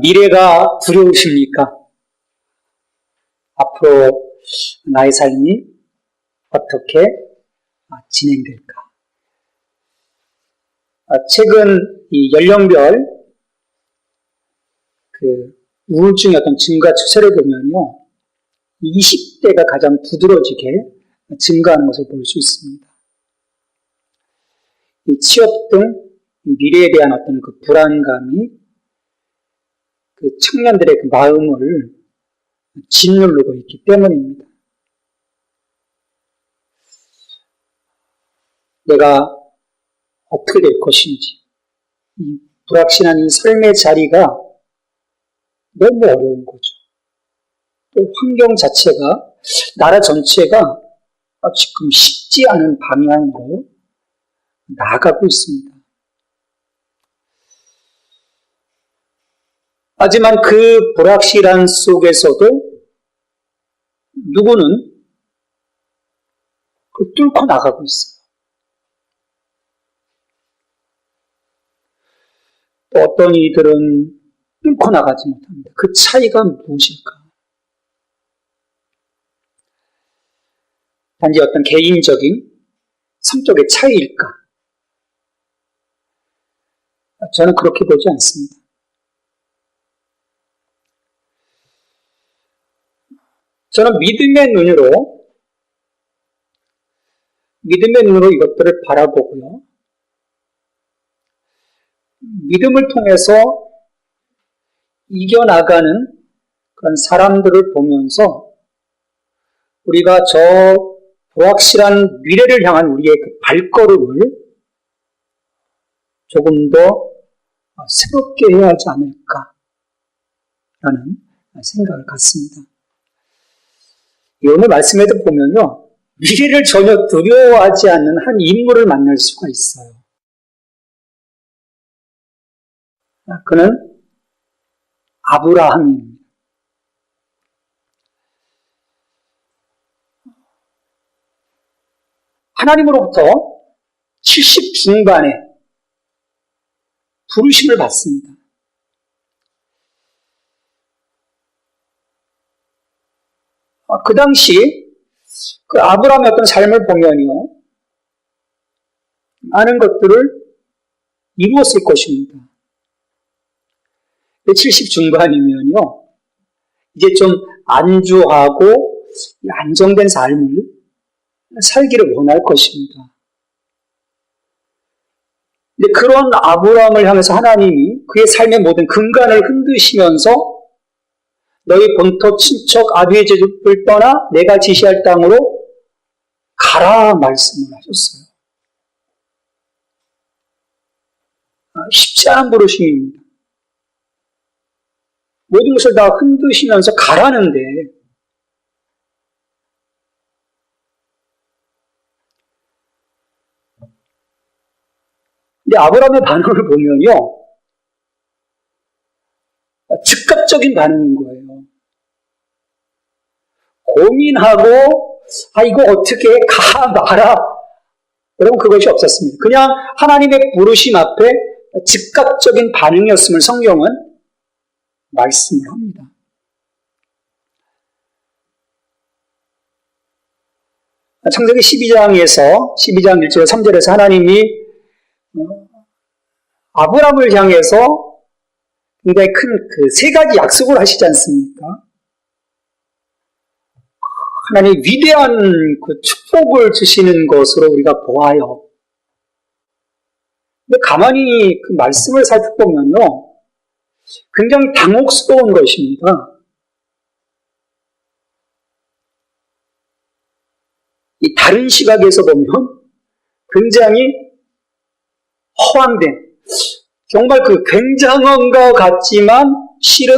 미래가 두려우십니까? 앞으로 나의 삶이 어떻게 진행될까? 최근 이 연령별 우울증의 어떤 증가 추세를 보면요, 20대가 가장 두드러지게 증가하는 것을 볼 수 있습니다. 이 취업 등 미래에 대한 어떤 그 불안감이 그 청년들의 그 마음을 짓누르고 있기 때문입니다. 내가 어떻게 될 것인지, 이 불확실한 이 삶의 자리가 너무 어려운 거죠. 또 환경 자체가, 나라 전체가 지금 쉽지 않은 방향으로 나아가고 있습니다. 하지만 그 불확실한 속에서도 누구는 그걸 뚫고 나가고 있어요. 또 어떤 이들은 뚫고 나가지 못합니다. 그 차이가 무엇일까? 단지 어떤 개인적인 성격의 차이일까? 저는 그렇게 보지 않습니다. 저는 믿음의 눈으로 이것들을 바라보고요. 믿음을 통해서 이겨나가는 그런 사람들을 보면서 우리가 저 불확실한 미래를 향한 우리의 그 발걸음을 조금 더 새롭게 해야 하지 않을까라는 생각을 갖습니다. 오늘 말씀에도 보면요, 미래를 전혀 두려워하지 않는 한 인물을 만날 수가 있어요. 그는 아브라함입니다. 하나님으로부터 70 중반에 부르심을 받습니다. 그 당시 그 아브라함의 어떤 삶을 보면요, 많은 것들을 이루었을 것입니다. 70 중반이면요, 이제 좀 안주하고 안정된 삶을 살기를 원할 것입니다. 근데 그런 아브라함을 향해서 하나님이 그의 삶의 모든 근간을 흔드시면서 너희 본토 친척 아비의 집을 떠나 내가 지시할 땅으로 가라 말씀을 하셨어요. 쉽지 않은 부르심입니다. 모든 것을 다 흔드시면서 가라는데, 근데 아브라함의 반응을 보면요, 즉각적인 반응인 거예요. 고민하고 이거 어떻게 해? 가 마라, 여러분, 그것이 없었습니다. 그냥 하나님의 부르심 앞에 즉각적인 반응이었음을 성경은 말씀을 합니다. 창세기 12장 1절 3절에서 하나님이 아브라함을 향해서 굉장히 큰 그 세 가지 약속을 하시지 않습니까? 하나님 위대한 그 축복을 주시는 것으로 우리가 보아요. 근데 가만히 그 말씀을 살펴보면요, 굉장히 당혹스러운 것입니다. 이 다른 시각에서 보면 굉장히 허황된, 정말 그 굉장한 것 같지만 실은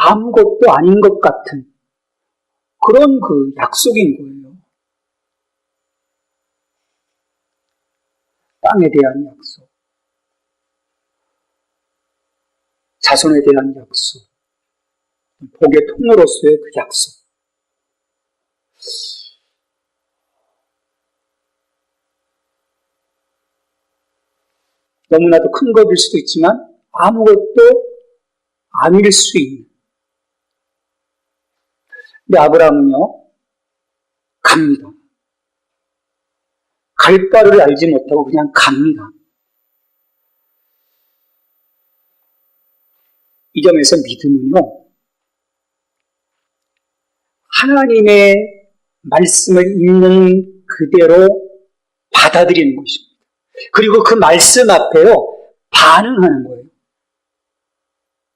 아무것도 아닌 것 같은 그런 그 약속인 거예요. 땅에 대한 약속, 자손에 대한 약속, 복의 통로로서의 그 약속. 너무나도 큰 것일 수도 있지만 아무것도 아닐 수 있는. 근데 아브라함은요, 갑니다. 갈 바를 알지 못하고 그냥 갑니다. 이 점에서 믿음은요, 하나님의 말씀을 있는 그대로 받아들이는 것입니다. 그리고 그 말씀 앞에요, 반응하는 거예요.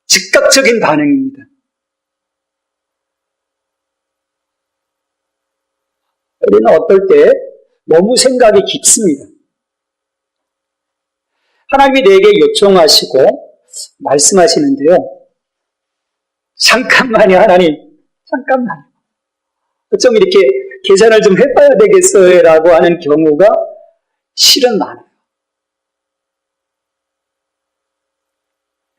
즉각적인 반응입니다. 우리는 어떨 때 너무 생각이 깊습니다. 하나님이 내게 요청하시고 말씀하시는데요. 잠깐만요, 하나님. 잠깐만. 좀 이렇게 계산을 좀 해봐야 되겠어요 라고 하는 경우가 실은 많아요.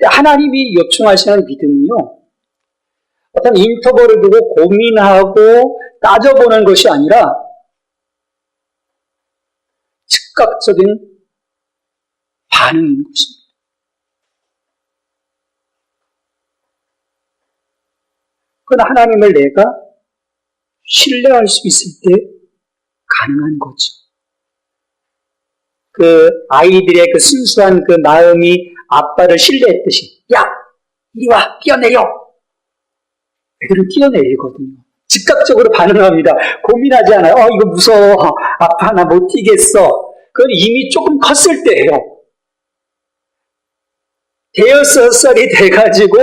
하나님이 요청하시는 믿음은요, 어떤 인터벌을 두고 고민하고 따져보는 것이 아니라 즉각적인 반응인 것입니다. 그건 하나님을 내가 신뢰할 수 있을 때 가능한 거죠. 그 아이들의 그 순수한 그 마음이 아빠를 신뢰했듯이, 야, 이리 와, 뛰어내려. 애들은 뛰어내리거든요. 즉각적으로 반응합니다. 고민하지 않아요. 이거 무서워. 아빠, 나 못 뛰겠어. 그건 이미 조금 컸을 때예요. 대여섯 살이 돼가지고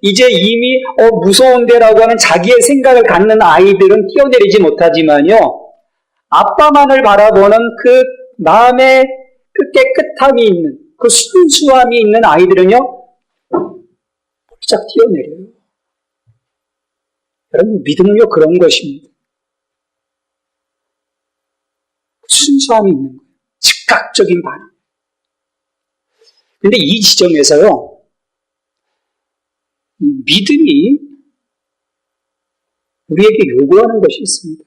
이제 이미 무서운데라고 하는 자기의 생각을 갖는 아이들은 뛰어내리지 못하지만요, 아빠만을 바라보는 그 마음의 그 깨끗함이 있는, 그 순수함이 있는 아이들은요, 쫙 뛰어내려요. 여러분, 믿음은요, 그런 것입니다. 순수함이 있는 거예요. 즉각적인 반응. 근데 이 지점에서요, 믿음이 우리에게 요구하는 것이 있습니다.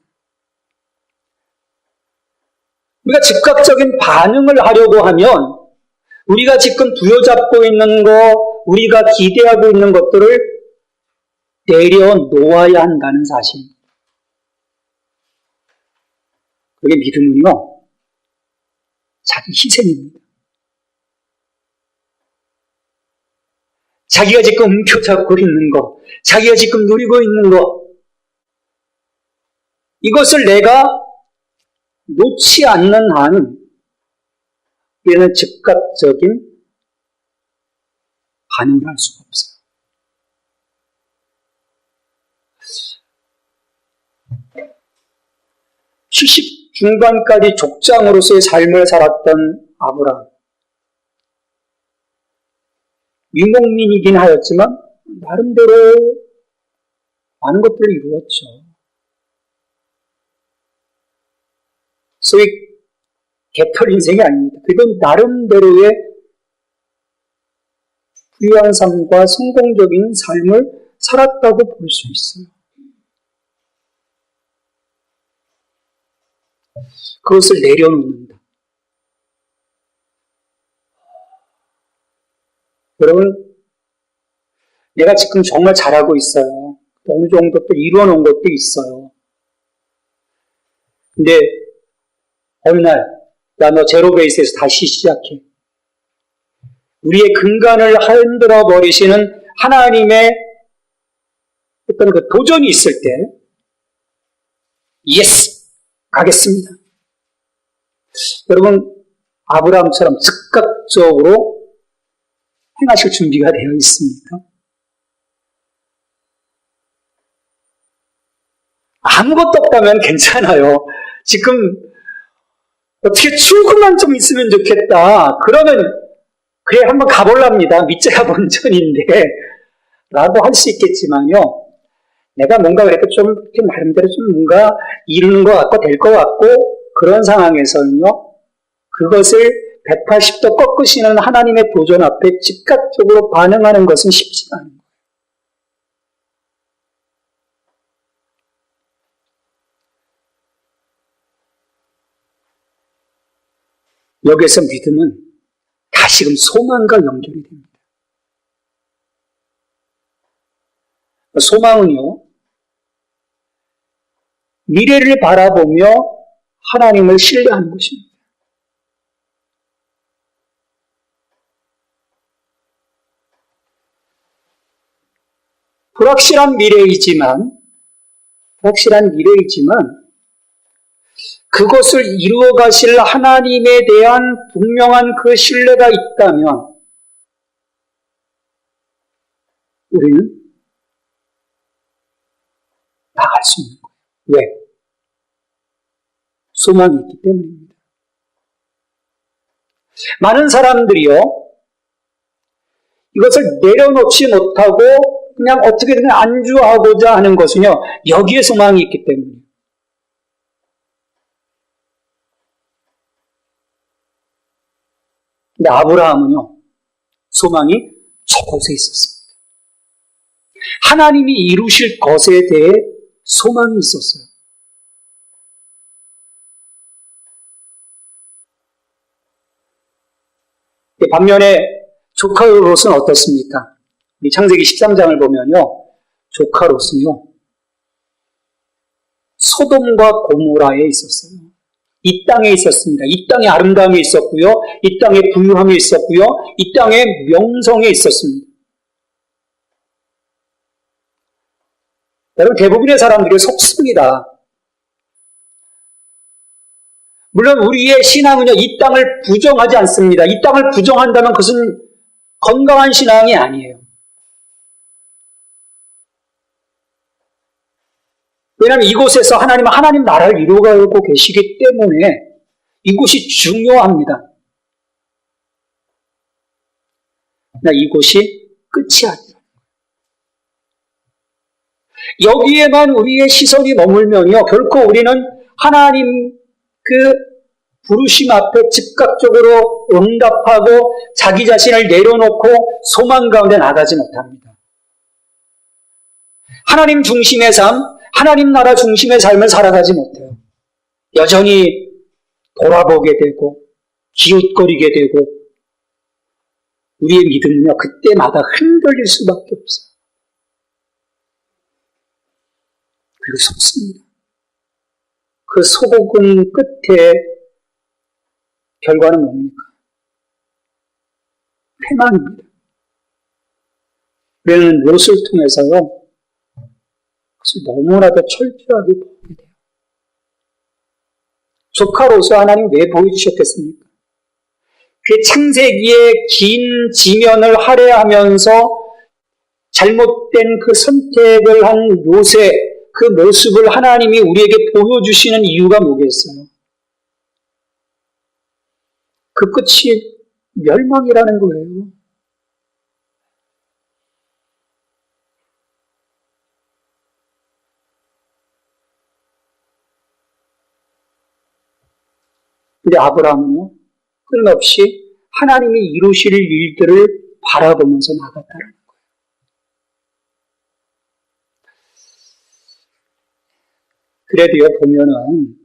우리가 즉각적인 반응을 하려고 하면 우리가 지금 부여잡고 있는 거, 우리가 기대하고 있는 것들을 내려놓아야 한다는 사실입니다. 그게 믿음은요, 자기 희생입니다. 자기가 지금 움켜잡고 있는 거, 자기가 지금 누리고 있는 거, 이것을 내가 놓지 않는 한 우리는 즉각적인 반응을 할 수가 없어요. 70 중반까지 족장으로서의 삶을 살았던 아브라함. 유목민이긴 하였지만 나름대로 많은 것들을 이루었죠. 소위 개털 인생이 아닙니다. 그건 나름대로의 부유한 삶과 성공적인 삶을 살았다고 볼 수 있어요. 그것을 내려놓는다. 여러분, 내가 지금 정말 잘하고 있어요. 어느 정도 또 이루어놓은 것도 있어요. 근데 어느 날, 야, 너 제로 베이스에서 다시 시작해. 우리의 근간을 흔들어 버리시는 하나님의 어떤 그 도전이 있을 때, 예스! 가겠습니다. 여러분, 아브라함처럼 즉각적으로 행하실 준비가 되어 있습니까? 아무것도 없다면 괜찮아요. 지금 어떻게 출구만 좀 있으면 좋겠다. 그러면 그래 한번 가볼랍니다. 믿자야 본전인데 라고 할 수 있겠지만요. 내가 뭔가 그래도 좀 이렇게 나름대로 좀 뭔가 이루는 것 같고 될 것 같고 그런 상황에서는요. 그것을 180도 꺾으시는 하나님의 도전 앞에 즉각적으로 반응하는 것은 쉽지가 않아요. 여기에서 믿음은 다시금 소망과 연결이 됩니다. 소망은요, 미래를 바라보며 하나님을 신뢰하는 것입니다. 불확실한 미래이지만 그것을 이루어 가실 하나님에 대한 분명한 그 신뢰가 있다면 우리는 나갈 수 있는 거예요. 왜? 소망이 있기 때문입니다. 많은 사람들이요, 이것을 내려놓지 못하고 그냥 어떻게든 안주하고자 하는 것은요, 여기에 소망이 있기 때문이에요. 근데 아브라함은요, 소망이 저곳에 있었습니다. 하나님이 이루실 것에 대해 소망이 있었어요. 반면에 조카 롯은 어떻습니까? 창세기 13장을 보면요, 조카 롯은요, 소돔과 고모라에 있었어요. 이 땅에 있었습니다. 이 땅에 아름다움이 있었고요, 이 땅에 부유함이 있었고요, 이 땅에 명성이 있었습니다. 여러분, 대부분의 사람들이 속습니다. 물론 우리의 신앙은요, 이 땅을 부정하지 않습니다. 이 땅을 부정한다면 그것은 건강한 신앙이 아니에요. 왜냐하면 이곳에서 하나님 나라를 이루어가고 계시기 때문에 이곳이 중요합니다. 그러나 이곳이 끝이 아니라 여기에만 우리의 시선이 머물면요, 결코 우리는 하나님 그 부르심 앞에 즉각적으로 응답하고 자기 자신을 내려놓고 소망 가운데 나가지 못합니다. 하나님 중심의 삶, 하나님 나라 중심의 삶을 살아가지 못해요. 여전히 돌아보게 되고 기웃거리게 되고 우리의 믿음은요, 그때마다 흔들릴 수밖에 없어요. 그리고 속습니다. 그 소고금 끝에 결과는 뭡니까? 패망입니다. 우리는 롯을 통해서요, 그것을 너무나도 철저하게 보게 돼요. 조카 롯을 하나님 왜 보여주셨겠습니까? 그 창세기의 긴 지면을 할애하면서 잘못된 그 선택을 한 롯의 그 모습을 하나님이 우리에게 보여주시는 이유가 뭐겠어요? 그 끝이 멸망이라는 거예요. 근데 아브라함은요, 끊임없이 하나님이 이루실 일들을 바라보면서 나갔다는 거예요. 그래도요, 보면은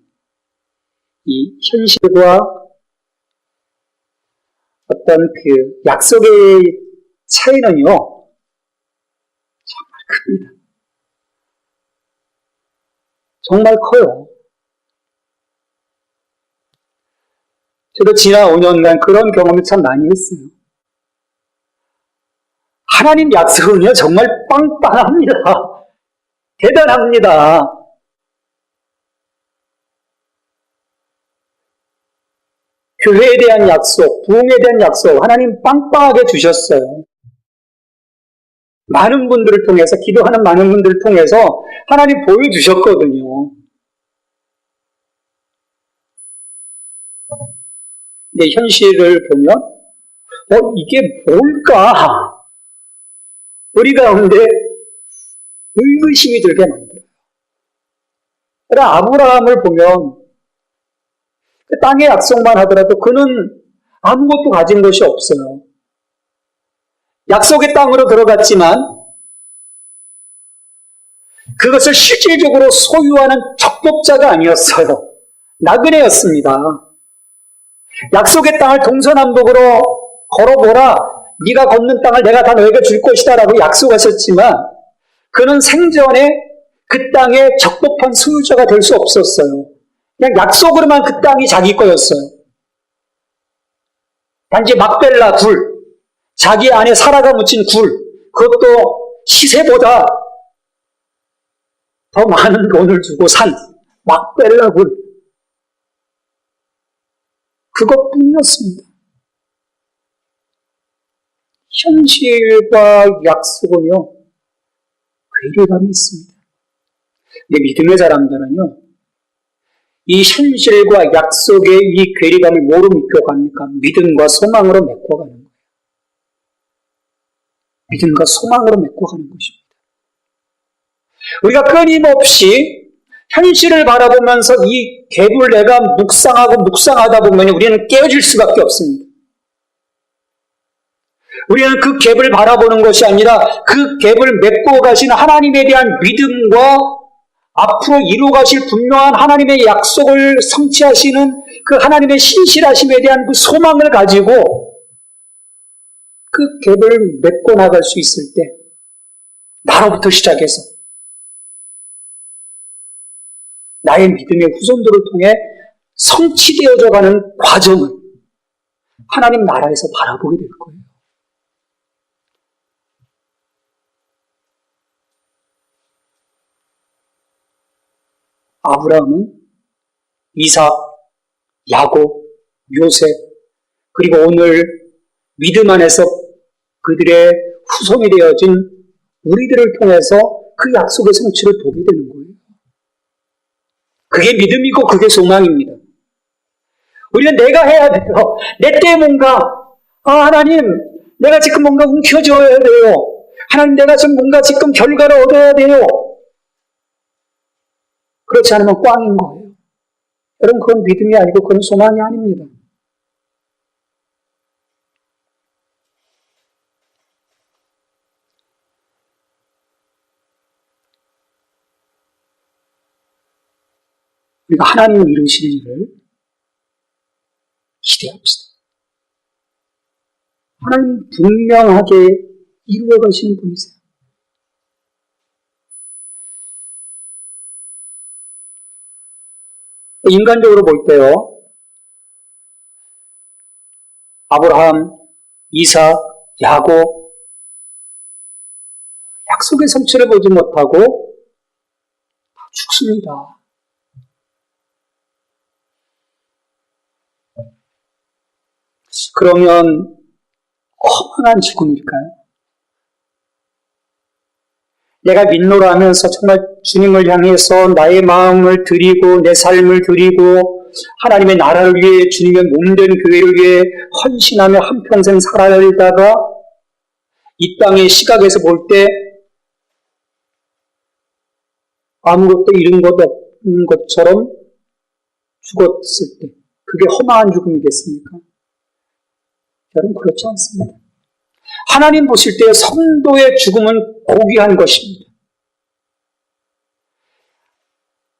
이 현실과 어떤 그 약속의 차이는요, 정말 큽니다. 정말 커요. 저도 지난 5년간 그런 경험을 참 많이 했어요. 하나님 약속은요, 정말 빵빵합니다. 대단합니다. 교회에 대한 약속, 부흥에 대한 약속, 하나님 빵빵하게 주셨어요. 많은 분들을 통해서, 기도하는 많은 분들을 통해서 하나님 보여주셨거든요. 근데 현실을 보면, 이게 뭘까? 우리 가운데 의구심이 들게 만들어요. 그러나 아브라함을 보면, 그 땅의 약속만 하더라도 그는 아무것도 가진 것이 없어요. 약속의 땅으로 들어갔지만 그것을 실질적으로 소유하는 적법자가 아니었어요. 나그네였습니다. 약속의 땅을 동서남북으로 걸어보라. 네가 걷는 땅을 내가 다 너에게 줄 것이다 라고 약속하셨지만 그는 생전에 그 땅의 적법한 소유자가 될 수 없었어요. 그냥 약속으로만 그 땅이 자기 거였어요. 단지 막벨라 굴, 자기 안에 사라가 묻힌 굴, 그것도 시세보다 더 많은 돈을 주고 산 막벨라 굴, 그것뿐이었습니다. 현실과 약속은요, 괴리감이 있습니다. 근데 믿음의 사람들은요, 이 현실과 약속의 이 괴리감을 뭐로 메꿔갑니까? 믿음과 소망으로 메꿔가는 거예요. 믿음과 소망으로 메꿔가는 것입니다. 우리가 끊임없이 현실을 바라보면서 이 갭을 내가 묵상하다 보면 우리는 깨어질 수밖에 없습니다. 우리는 그 갭을 바라보는 것이 아니라 그 갭을 메꿔 가시는 하나님에 대한 믿음과 앞으로 이루어가실 분명한 하나님의 약속을 성취하시는 그 하나님의 신실하심에 대한 그 소망을 가지고 그 갭을 메꿔 나갈 수 있을 때 나로부터 시작해서 나의 믿음의 후손들을 통해 성취되어져 가는 과정을 하나님 나라에서 바라보게 될 거예요. 아브라함은 이삭, 야곱, 요셉, 그리고 오늘 믿음 안에서 그들의 후손이 되어진 우리들을 통해서 그 약속의 성취를 보게 되는 거예요. 그게 믿음이고 그게 소망입니다. 우리는 내가 해야 돼요. 내 때 뭔가, 하나님, 내가 지금 뭔가 움켜쥐어야 돼요. 하나님, 내가 지금 뭔가 지금 결과를 얻어야 돼요. 그렇지 않으면 꽝인 거예요. 여러분, 그건 믿음이 아니고 그건 소망이 아닙니다. 우리가 하나님을 이루실 일을 기대합시다. 하나님 분명하게 이루어 가시는 분이세요. 인간적으로 볼 때요, 아브라함, 이삭, 야곱, 약속의 성취를 보지 못하고 다 죽습니다. 그러면 허망한 죽음일까요? 내가 믿노라 하면서 정말 주님을 향해서 나의 마음을 드리고 내 삶을 드리고 하나님의 나라를 위해 주님의 몸된 교회를 위해 헌신하며 한평생 살아가다가 이 땅의 시각에서 볼 때 아무것도 잃은 것 없는 것처럼 죽었을 때 그게 허망한 죽음이겠습니까? 여러분, 그렇지 않습니다. 하나님 보실 때 성도의 죽음은 고귀한 것입니다.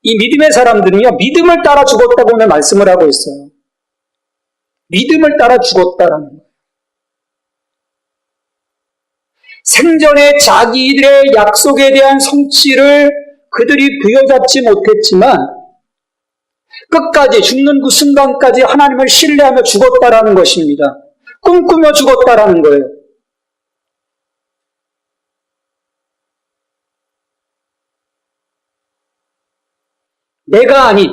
이 믿음의 사람들은요, 믿음을 따라 죽었다고 오늘 말씀을 하고 있어요. 믿음을 따라 죽었다라는 거예요. 생전에 자기들의 약속에 대한 성취를 그들이 부여잡지 못했지만 끝까지 죽는 그 순간까지 하나님을 신뢰하며 죽었다라는 것입니다. 꿈꾸며 죽었다라는 거예요. 내가 아닌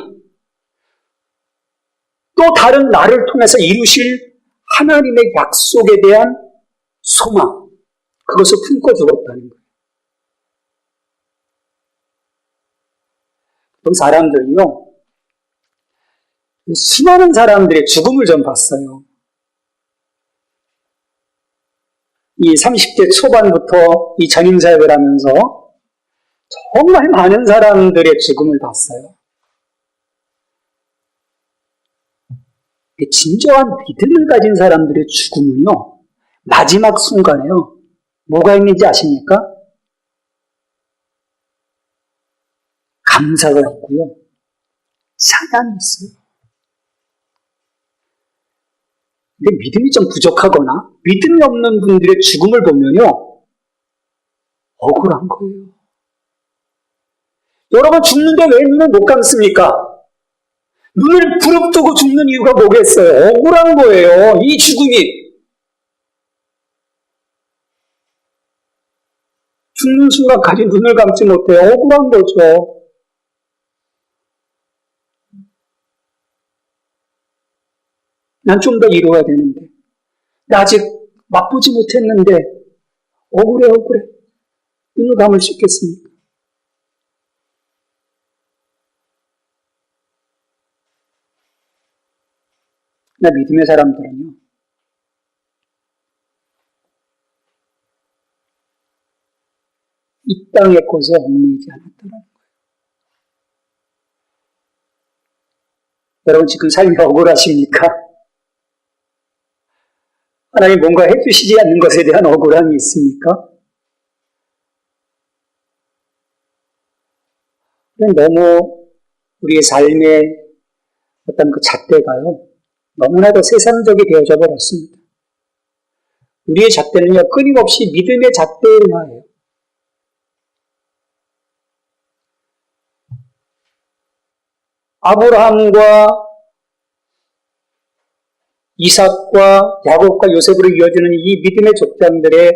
또 다른 나를 통해서 이루실 하나님의 약속에 대한 소망, 그것을 품고 죽었다는 거예요. 그 사람들이요, 수많은 사람들의 죽음을 전 봤어요. 이 30대 초반부터 이 전임사역을 하면서 정말 많은 사람들의 죽음을 봤어요. 진정한 믿음을 가진 사람들의 죽음은요, 마지막 순간에요, 뭐가 있는지 아십니까? 감사가 있고요, 찬양이 있어요. 근데 믿음이 좀 부족하거나 믿음이 없는 분들의 죽음을 보면요, 억울한 거예요. 여러분 죽는데 왜 눈을 못 감습니까? 눈을 부릅뜨고 죽는 이유가 뭐겠어요? 억울한 거예요. 이 죽음이. 죽는 순간까지 눈을 감지 못해요. 억울한 거죠. 난 좀 더 이루어야 되는데. 나 아직 맛보지 못했는데 억울해. 눈을 감을 수 있겠습니까? 나 믿음의 사람들은요. 이 땅의 것에 얽매이지 않았더라는 거예요. 여러분 지금 삶이 억울하십니까? 하나님 뭔가 해주시지 않는 것에 대한 억울함이 있습니까? 너무 우리의 삶의 어떤 그 잣대가요. 너무나도 세상적이 되어져 버렸습니다. 우리의 잣대는요. 끊임없이 믿음의 잣대를 해요. 아브라함과 이삭과 야곱과 요셉으로 이어지는 이 믿음의 족장들의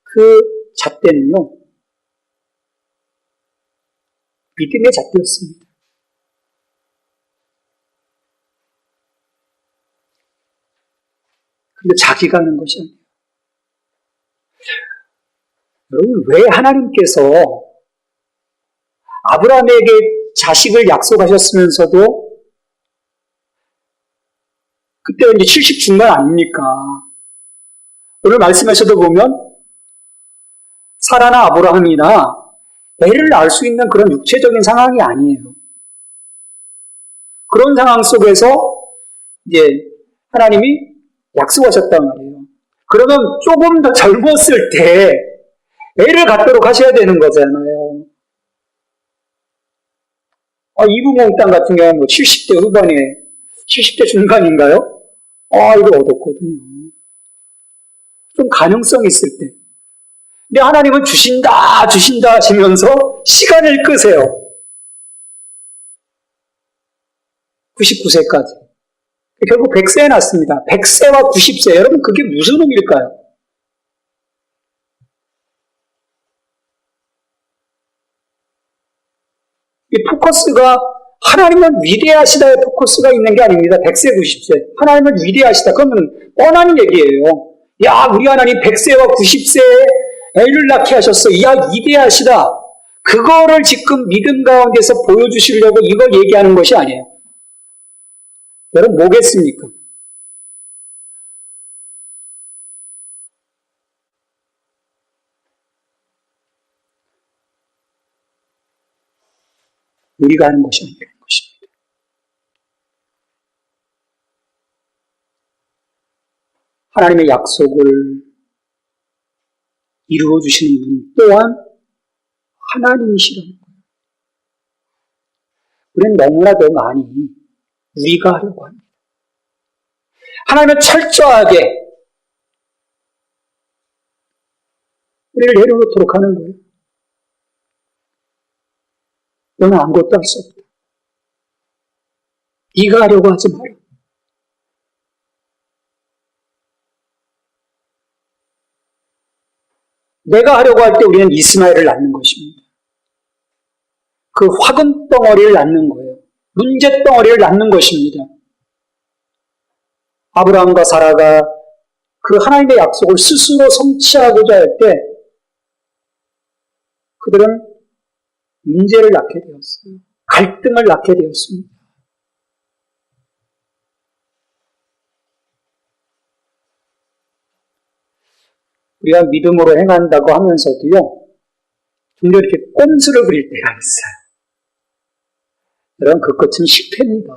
그 잣대는요. 믿음의 잣대였습니다. 근데 자기가 하는 것이 아니에요. 여러분, 왜 하나님께서 아브라함에게 자식을 약속하셨으면서도 그때 이제 70 중반 아닙니까? 오늘 말씀에서도 보면 사라나 아브라함이나 애를 낳을 수 있는 그런 육체적인 상황이 아니에요. 그런 상황 속에서 이제 하나님이 약속하셨단 말이에요. 그러면 조금 더 젊었을 때 애를 갖도록 하셔야 되는 거잖아요. 이브몽땅 같은 경우는 70대 후반에 70대 중반인가요? 이걸 얻었거든요. 좀 가능성 있을 때. 근데 하나님은 주신다 하시면서 시간을 끄세요. 99세까지. 결국 100세에 났습니다. 100세와 90세. 여러분 그게 무슨 의미일까요? 이 포커스가 하나님은 위대하시다의 포커스가 있는 게 아닙니다. 100세, 90세. 하나님은 위대하시다. 그러면 뻔한 얘기예요. 야, 우리 하나님 100세와 90세에 애를 낳게 하셨어. 야, 위대하시다. 그거를 지금 믿음 가운데서 보여주시려고 이걸 얘기하는 것이 아니에요. 여러분 뭐겠습니까? 우리가 하는 것이 아니라는 것입니다. 하나님의 약속을 이루어주시는 분 또한 하나님이시라는 거예요. 우리는 너무나도 많이 우리가 하려고 합니다. 하나님은 철저하게 우리를 내려놓도록 하는 거예요. 너는 아무것도 할 수 없다. 네가 하려고 하지 마라. 내가 하려고 할 때 우리는 이스마엘을 낳는 것입니다. 그 화근 덩어리를 낳는 거예요. 문제 덩어리를 낳는 것입니다. 아브라함과 사라가 그 하나님의 약속을 스스로 성취하고자 할 때 그들은 문제를 낳게 되었어요. 갈등을 낳게 되었습니다. 우리가 믿음으로 행한다고 하면서도요, 종종 이렇게 꼼수를 부릴 때가 있어요. 여러분, 그 끝은 실패입니다.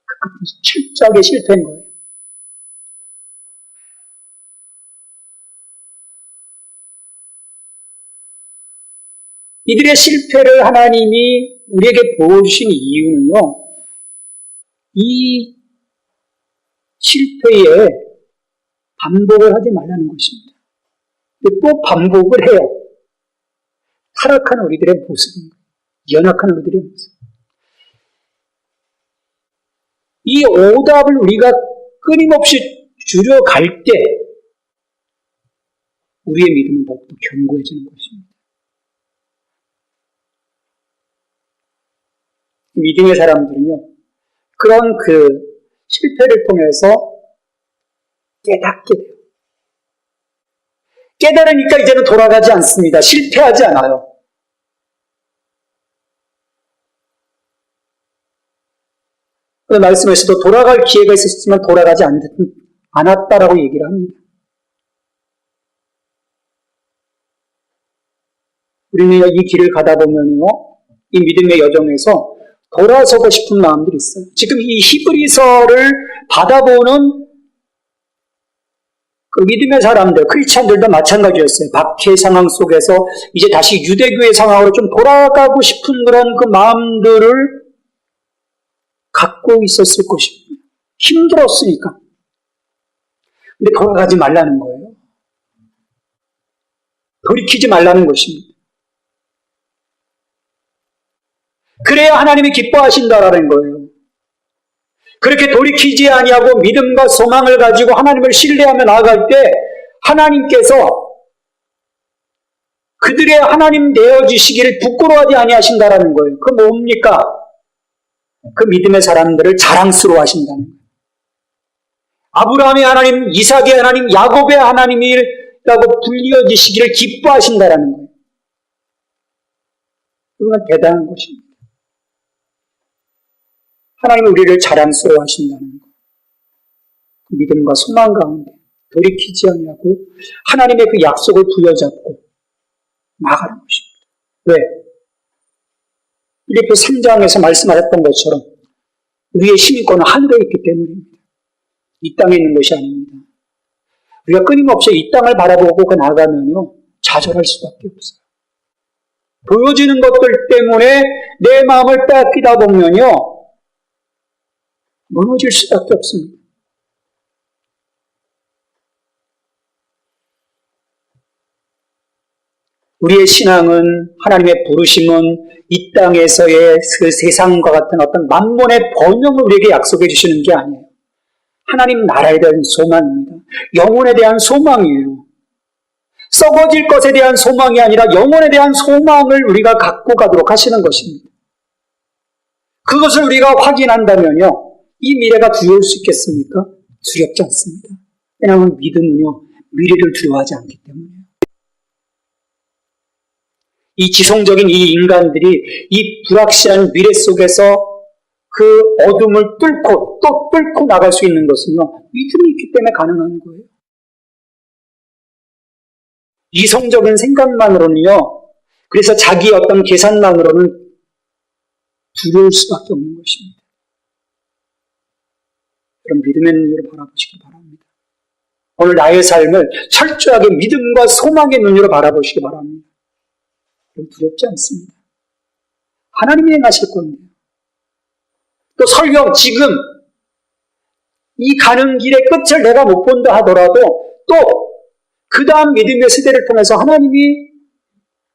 그 끝은 철저하게 실패인 거예요. 이들의 실패를 하나님이 우리에게 보여주신 이유는요, 이 실패에 반복을 하지 말라는 것입니다. 또 반복을 해요. 타락한 우리들의 모습입니다. 연약한 우리들의 모습. 이 오답을 우리가 끊임없이 줄여갈 때 우리의 믿음은 더욱더 견고해지는 것입니다. 믿음의 사람들은요, 그런 실패를 통해서 깨닫게 돼요. 깨달으니까 이제는 돌아가지 않습니다. 실패하지 않아요. 그 말씀에서도 돌아갈 기회가 있었지만 돌아가지 않았다라고 얘기를 합니다. 우리는 이 길을 가다 보면요, 이 믿음의 여정에서 돌아서고 싶은 마음들이 있어요. 지금 이 히브리서를 받아보는 그 믿음의 사람들, 크리스찬들도 마찬가지였어요. 박해 상황 속에서 이제 다시 유대교의 상황으로 좀 돌아가고 싶은 그런 그 마음들을 갖고 있었을 것입니다. 힘들었으니까. 근데 돌아가지 말라는 거예요. 돌이키지 말라는 것입니다. 그래야 하나님이 기뻐하신다라는 거예요. 그렇게 돌이키지 아니하고 믿음과 소망을 가지고 하나님을 신뢰하며 나아갈 때 하나님께서 그들의 하나님 되어주시기를 부끄러워하지 아니하신다라는 거예요. 그 뭡니까? 그 믿음의 사람들을 자랑스러워 하신다는 거예요. 아브라함의 하나님, 이삭의 하나님, 야곱의 하나님이라고 불리어지시기를 기뻐하신다라는 거예요. 그건 대단한 것입니다. 하나님은 우리를 자랑스러워 하신다는 것. 그 믿음과 소망 가운데 돌이키지 아니하고 하나님의 그 약속을 부여잡고 나가는 것입니다. 왜? 필리피 3장에서 말씀하셨던 것처럼 우리의 신권은 하늘에 있기 때문입니다. 이 땅에 있는 것이 아닙니다. 우리가 끊임없이 이 땅을 바라보고 나가면요, 좌절할 수밖에 없어요. 보여지는 것들 때문에 내 마음을 빼앗기다 보면요, 무너질 수밖에 없습니다. 우리의 신앙은, 하나님의 부르심은 이 땅에서의 그 세상과 같은 어떤 만몬의 번영을 우리에게 약속해 주시는 게 아니에요. 하나님 나라에 대한 소망입니다. 영혼에 대한 소망이에요. 썩어질 것에 대한 소망이 아니라 영혼에 대한 소망을 우리가 갖고 가도록 하시는 것입니다. 그것을 우리가 확인한다면요, 이 미래가 두려울 수 있겠습니까? 두렵지 않습니다. 왜냐하면 믿음은요, 미래를 두려워하지 않기 때문이에요. 이 지성적인 이 인간들이 이 불확실한 미래 속에서 그 어둠을 뚫고 또 뚫고 나갈 수 있는 것은요, 믿음이 있기 때문에 가능한 거예요. 이성적인 생각만으로는요, 그래서 자기 어떤 계산만으로는 두려울 수밖에 없는 것입니다. 그럼 믿음의 눈으로 바라보시기 바랍니다. 오늘 나의 삶을 철저하게 믿음과 소망의 눈으로 바라보시기 바랍니다. 그럼 두렵지 않습니다. 하나님이 행하실 건데요. 또 설령 지금 이 가는 길의 끝을 내가 못 본다 하더라도 또 그 다음 믿음의 세대를 통해서 하나님이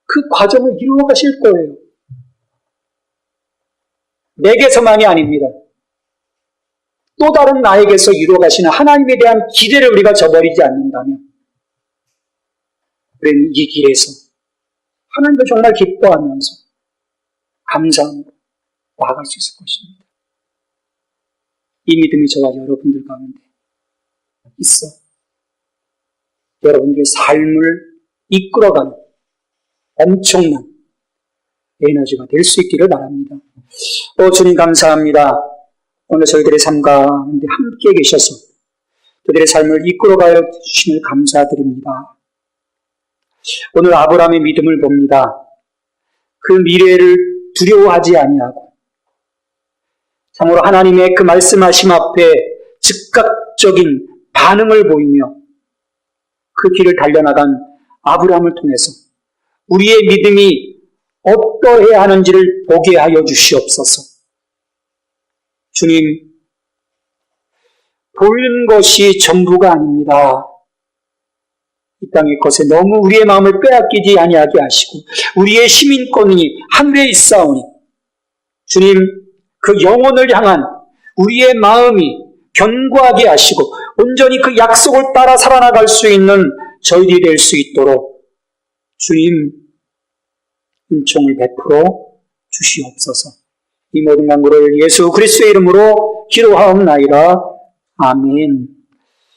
그 과정을 이루어 가실 거예요. 내게서만이 아닙니다. 또 다른 나에게서 이루어 가시는 하나님에 대한 기대를 우리가 저버리지 않는다면 우리는 이 길에서 하나님을 정말 기뻐하면서 감사함으로 나아갈 수 있을 것입니다. 이 믿음이 저와 여러분들 가운데 있어 여러분들의 삶을 이끌어가는 엄청난 에너지가 될 수 있기를 바랍니다. 주님 감사합니다. 오늘 저희들의 삶 가운데 함께 계셔서 저희들의 삶을 이끌어가여 주심을 감사드립니다. 오늘 아브라함의 믿음을 봅니다. 그 미래를 두려워하지 아니하고 참으로 하나님의 그 말씀하심 앞에 즉각적인 반응을 보이며 그 길을 달려나간 아브라함을 통해서 우리의 믿음이 어떠해야 하는지를 보게 하여 주시옵소서. 주님, 보이는 것이 전부가 아닙니다. 이 땅의 것에 너무 우리의 마음을 빼앗기지 아니하게 하시고 우리의 시민권이 하늘에 있사오니 주님 그 영혼을 향한 우리의 마음이 견고하게 하시고 온전히 그 약속을 따라 살아나갈 수 있는 저희들이 될 수 있도록 주님 은총을 베풀어 주시옵소서. 이 모든 간구를 예수 그리스도의 이름으로 기도하옵나이다. 아멘.